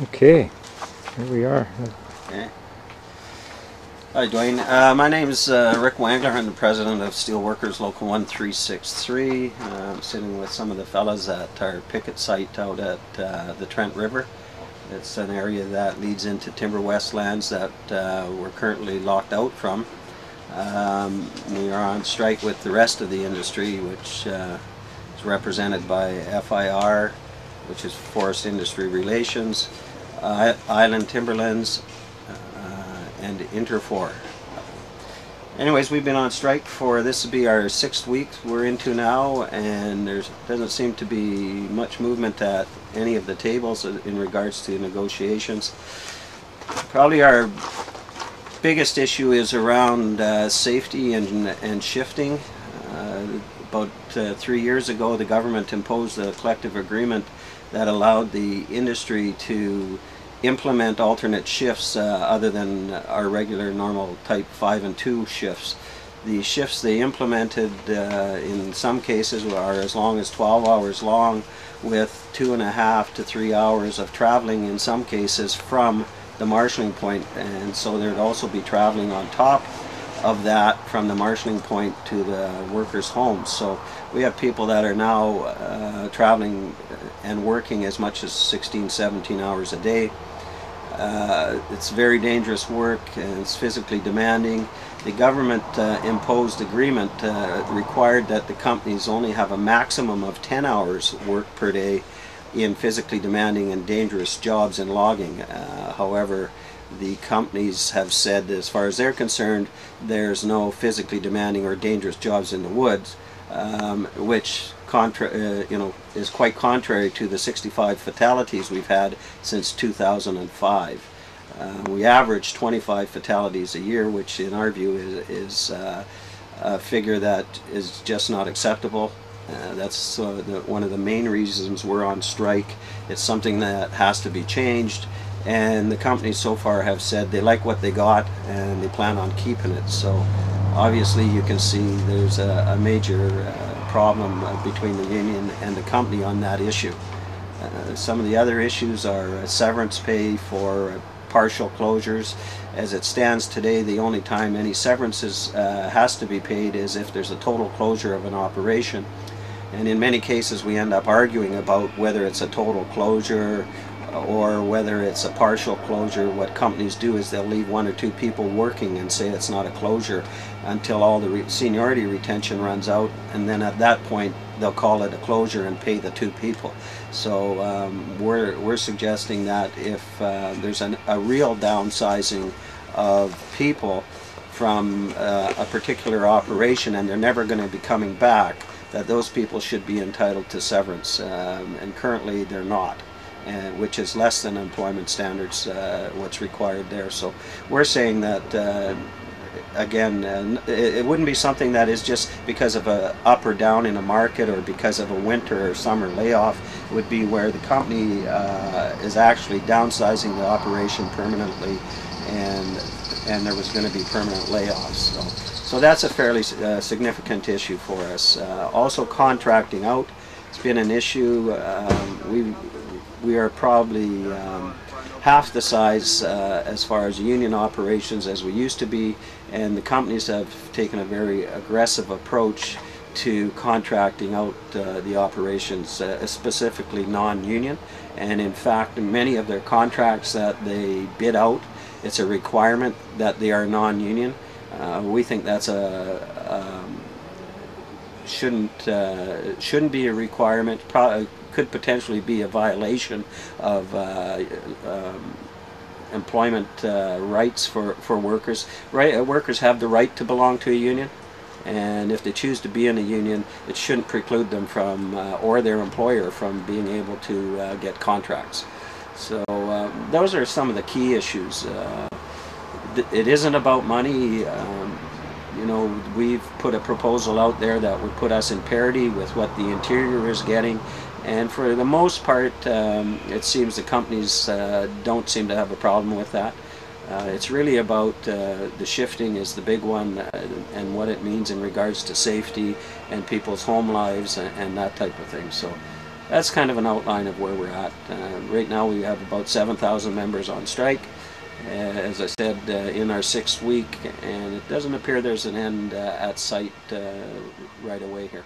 Okay, here we are. Okay. Hi, Dwayne. My name is Rick Wangler. I'm the president of Steelworkers Local 1363. I'm sitting with some of the fellas at our picket site out at the Trent River. It's an area that leads into Timber West lands that we're currently locked out from. We are on strike with the rest of the industry, which is represented by FIR, which is Forest Industry Relations, Island Timberlands, and Interfor. Anyways, we've been on strike for, this will be our 6th week we're into now, and there doesn't seem to be much movement at any of the tables in regards to negotiations. Probably our biggest issue is around safety and shifting. About 3 years ago, the government imposed a collective agreement that allowed the industry to implement alternate shifts other than our regular normal type 5 and 2 shifts. The shifts they implemented in some cases are as long as 12 hours long, with 2.5 to 3 hours of traveling in some cases from the marshalling point, and so there'd also be traveling on top of that from the marshalling point to the workers' homes. So we have people that are now traveling and working as much as 16-17 hours a day. It's very dangerous work, and it's physically demanding. The government imposed agreement required that the companies only have a maximum of 10 hours work per day in physically demanding and dangerous jobs in logging. However, the companies have said that as far as they're concerned, there's no physically demanding or dangerous jobs in the woods, which is quite contrary to the 65 fatalities we've had since 2005. We average 25 fatalities a year, which in our view is a figure that is just not acceptable. That's one of the main reasons we're on strike. It's something that has to be changed, and the companies so far have said they like what they got and they plan on keeping it. So obviously you can see there's a major problem between the union and the company on that issue. Some of the other issues are severance pay for partial closures. As it stands today, the only time any severances has to be paid is if there's a total closure of an operation. And in many cases we end up arguing about whether it's a total closure or whether it's a partial closure. What companies do is they'll leave 1 or 2 people working and say it's not a closure until all the seniority retention runs out, and then at that point they'll call it a closure and pay the 2 people. So we're suggesting that if there's a real downsizing of people from a particular operation and they're never going to be coming back, that those people should be entitled to severance, and currently they're not, which is less than employment standards, what's required there. So we're saying that again, it wouldn't be something that is just because of a up or down in a market or because of a winter or summer layoff. It would be where the company is actually downsizing the operation permanently, and there was going to be permanent layoffs. So that's a fairly significant issue for us. Also, contracting out, it's been an issue. We are probably half the size as far as union operations as we used to be, and the companies have taken a very aggressive approach to contracting out the operations, specifically non-union. And in fact, many of their contracts that they bid out, it's a requirement that they are non-union. We think that's shouldn't be a requirement. Could potentially be a violation of employment rights for workers. Workers have the right to belong to a union, and if they choose to be in a union, it shouldn't preclude them from, or their employer from, being able to get contracts. So those are some of the key issues. It isn't about money. You know, we've put a proposal out there that would put us in parity with what the interior is getting, and for the most part it seems the companies don't seem to have a problem with that. It's really about the shifting is the big one, and what it means in regards to safety and people's home lives and that type of thing. So that's kind of an outline of where we're at. Right now we have about 7,000 members on strike. As I said, in our 6th week, and it doesn't appear there's an end at sight right away here.